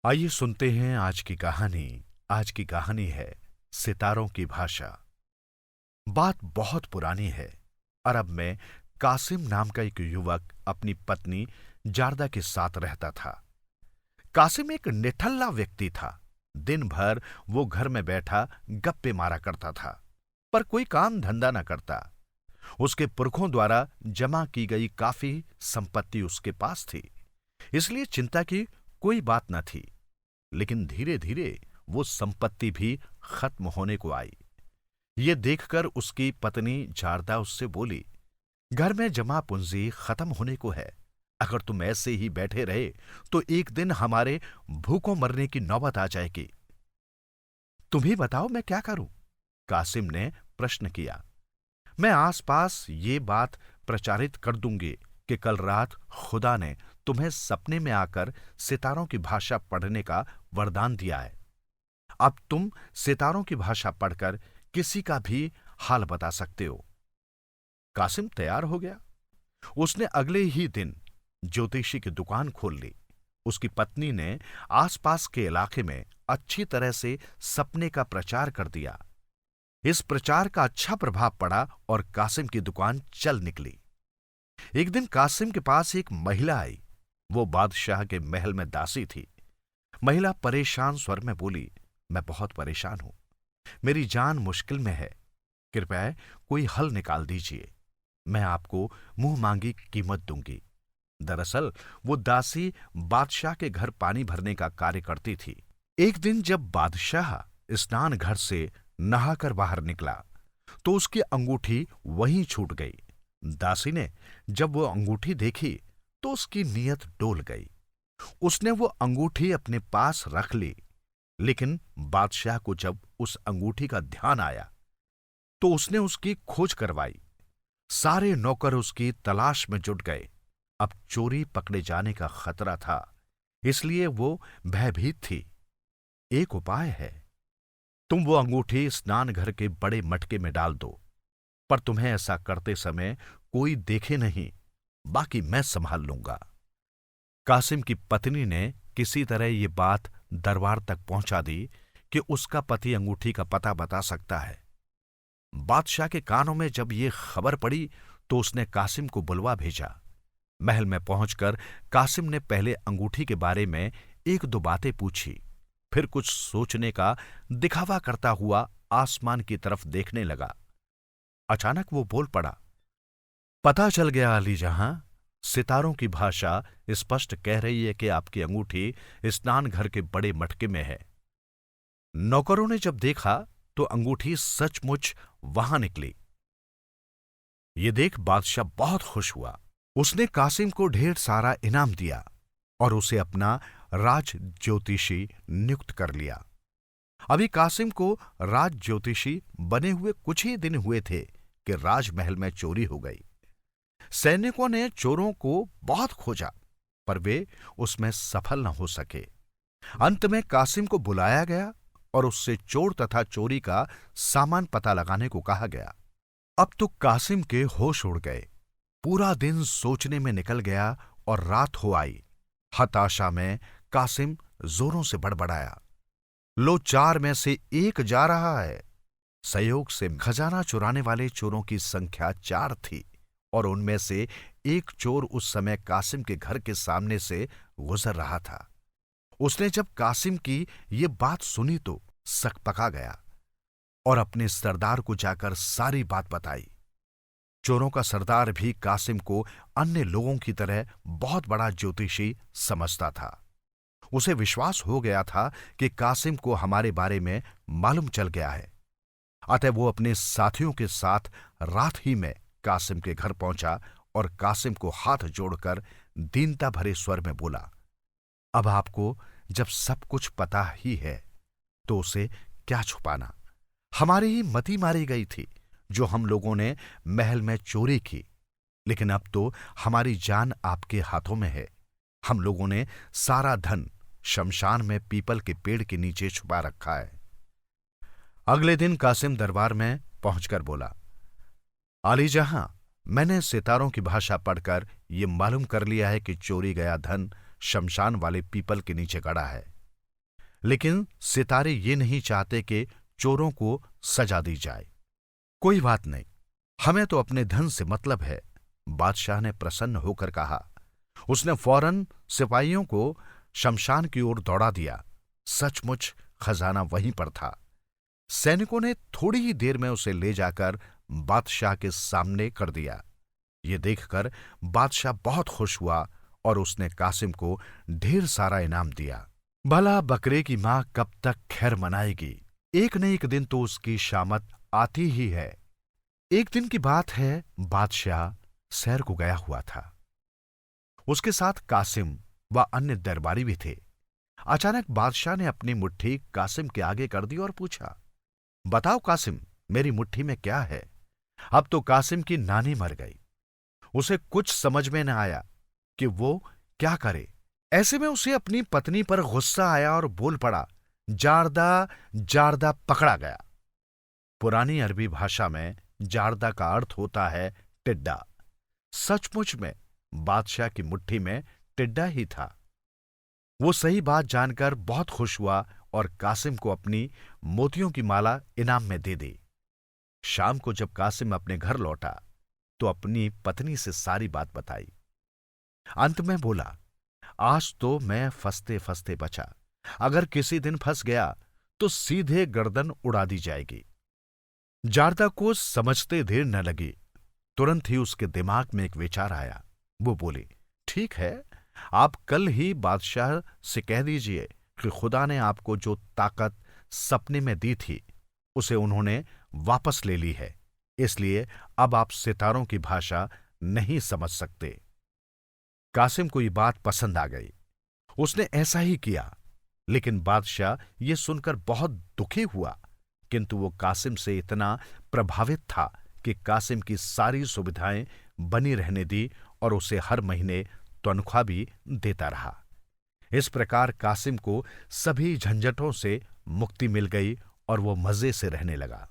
आइए सुनते हैं आज की कहानी। आज की कहानी है सितारों की भाषा। बात बहुत पुरानी है। अरब में कासिम नाम का एक युवक अपनी पत्नी जारदा के साथ रहता था। कासिम एक निठल्ला व्यक्ति था। दिन भर वो घर में बैठा गप्पे मारा करता था, पर कोई काम धंधा न करता। उसके पुरखों द्वारा जमा की गई काफी संपत्ति उसके पास थी, इसलिए चिंता की कोई बात न थी। लेकिन धीरे धीरे वो संपत्ति भी खत्म होने को आई। ये देखकर उसकी पत्नी जारदा उससे बोली, घर में जमा पूंजी खत्म होने को है। अगर तुम ऐसे ही बैठे रहे तो एक दिन हमारे भूखों मरने की नौबत आ जाएगी। तुम ही बताओ मैं क्या करूं? कासिम ने प्रश्न किया। मैं आसपास ये बात प्रचारित कर दूंगी कि कल रात खुदा ने तुम्हें सपने में आकर सितारों की भाषा पढ़ने का वरदान दिया है। अब तुम सितारों की भाषा पढ़कर किसी का भी हाल बता सकते हो। कासिम तैयार हो गया। उसने अगले ही दिन ज्योतिषी की दुकान खोल ली। उसकी पत्नी ने आसपास के इलाके में अच्छी तरह से सपने का प्रचार कर दिया। इस प्रचार का अच्छा प्रभाव पड़ा और कासिम की दुकान चल निकली। एक दिन कासिम के पास एक महिला आई। वो बादशाह के महल में दासी थी। महिला परेशान स्वर में बोली, मैं बहुत परेशान हूं। मेरी जान मुश्किल में है। कृपया कोई हल निकाल दीजिए। मैं आपको मुंह मांगी कीमत दूंगी। दरअसल वो दासी बादशाह के घर पानी भरने का कार्य करती थी। एक दिन जब बादशाह स्नान घर से नहाकर बाहर निकला तो उसकी अंगूठी वहीं छूट गई। दासी ने जब वो अंगूठी देखी तो उसकी नीयत डोल गई। उसने वो अंगूठी अपने पास रख ली, लेकिन बादशाह को जब उस अंगूठी का ध्यान आया तो उसने उसकी खोज करवाई। सारे नौकर उसकी तलाश में जुट गए। अब चोरी पकड़े जाने का खतरा था, इसलिए वो भयभीत थी। एक उपाय है, तुम वो अंगूठी स्नान घर के बड़े मटके में डाल दो, पर तुम्हें ऐसा करते समय कोई देखे नहीं, बाकी मैं संभाल लूंगा। कासिम की पत्नी ने किसी तरह ये बात दरबार तक पहुंचा दी कि उसका पति अंगूठी का पता बता सकता है। बादशाह के कानों में जब ये खबर पड़ी तो उसने कासिम को बुलवा भेजा। महल में पहुंचकर कासिम ने पहले अंगूठी के बारे में एक दो बातें पूछी, फिर कुछ सोचने का दिखावा करता हुआ आसमान की तरफ देखने लगा। अचानक वो बोल पड़ा, पता चल गया अली जहां, सितारों की भाषा स्पष्ट कह रही है कि आपकी अंगूठी स्नान घर के बड़े मटके में है। नौकरों ने जब देखा तो अंगूठी सचमुच वहां निकली। ये देख बादशाह बहुत खुश हुआ। उसने कासिम को ढेर सारा इनाम दिया और उसे अपना राज ज्योतिषी नियुक्त कर लिया। अभी कासिम को राज ज्योतिषी बने हुए कुछ ही दिन हुए थे कि राजमहल में चोरी हो गई। सैनिकों ने चोरों को बहुत खोजा, पर वे उसमें सफल न हो सके। अंत में कासिम को बुलाया गया और उससे चोर तथा चोरी का सामान पता लगाने को कहा गया। अब तो कासिम के होश उड़ गए। पूरा दिन सोचने में निकल गया और रात हो आई। हताशा में कासिम जोरों से बड़बड़ाया, लो 4 में से एक जा रहा है। संयोग से खजाना चुराने वाले चोरों की संख्या 4 थी और उनमें से एक चोर उस समय कासिम के घर के सामने से गुजर रहा था। उसने जब कासिम की ये बात सुनी तो सकपका गया और अपने सरदार को जाकर सारी बात बताई। चोरों का सरदार भी कासिम को अन्य लोगों की तरह बहुत बड़ा ज्योतिषी समझता था। उसे विश्वास हो गया था कि कासिम को हमारे बारे में मालूम चल गया है। अतः वो अपने साथियों के साथ रात ही में कासिम के घर पहुंचा और कासिम को हाथ जोड़कर दीनता भरे स्वर में बोला, अब आपको जब सब कुछ पता ही है तो उसे क्या छुपाना। हमारी ही मती मारी गई थी जो हम लोगों ने महल में चोरी की, लेकिन अब तो हमारी जान आपके हाथों में है। हम लोगों ने सारा धन शमशान में पीपल के पेड़ के नीचे छुपा रखा है। अगले दिन कासिम दरबार में पहुंचकर बोला, आली जहां, मैंने सितारों की भाषा पढ़कर ये मालूम कर लिया है कि चोरी गया धन शमशान वाले पीपल के नीचे गड़ा है। लेकिन सितारे ये नहीं चाहते कि चोरों को सजा दी जाए। कोई बात नहीं, हमें तो अपने धन से मतलब है, बादशाह ने प्रसन्न होकर कहा। उसने फौरन सिपाहियों को शमशान की ओर दौड़ा दिया। सचमुच खजाना वहीं पर था। सैनिकों ने थोड़ी ही देर में उसे ले जाकर बादशाह के सामने कर दिया। ये देखकर बादशाह बहुत खुश हुआ और उसने कासिम को ढेर सारा इनाम दिया। भला बकरे की मां कब तक खैर मनाएगी? एक न एक दिन तो उसकी शामत आती ही है। एक दिन की बात है, बादशाह सैर को गया हुआ था। उसके साथ कासिम व अन्य दरबारी भी थे। अचानक बादशाह ने अपनी मुट्ठी कासिम के आगे कर दी और पूछा, बताओ कासिम, मेरी मुट्ठी में क्या है? अब तो कासिम की नानी मर गई। उसे कुछ समझ में न आया कि वो क्या करे। ऐसे में उसे अपनी पत्नी पर गुस्सा आया और बोल पड़ा, जारदा जारदा पकड़ा गया। पुरानी अरबी भाषा में जारदा का अर्थ होता है टिड्डा। सचमुच में बादशाह की मुट्ठी में टिड्डा ही था। वो सही बात जानकर बहुत खुश हुआ और कासिम को अपनी मोतियों की माला इनाम में दे दी। शाम को जब कासिम अपने घर लौटा तो अपनी पत्नी से सारी बात बताई। अंत में बोला, आज तो मैं फंसते फंसते बचा। अगर किसी दिन फंस गया तो सीधे गर्दन उड़ा दी जाएगी। जारदा को समझते देर न लगी। तुरंत ही उसके दिमाग में एक विचार आया। वो बोली, ठीक है, आप कल ही बादशाह से कह दीजिए कि खुदा ने आपको जो ताकत सपने में दी थी उसे उन्होंने वापस ले ली है, इसलिए अब आप सितारों की भाषा नहीं समझ सकते। कासिम को ये बात पसंद आ गई। उसने ऐसा ही किया, लेकिन बादशाह ये सुनकर बहुत दुखी हुआ। किंतु वो कासिम से इतना प्रभावित था कि कासिम की सारी सुविधाएं बनी रहने दी और उसे हर महीने तनख्वाह भी देता रहा। इस प्रकार कासिम को सभी झंझटों से मुक्ति मिल गई और वो मजे से रहने लगा।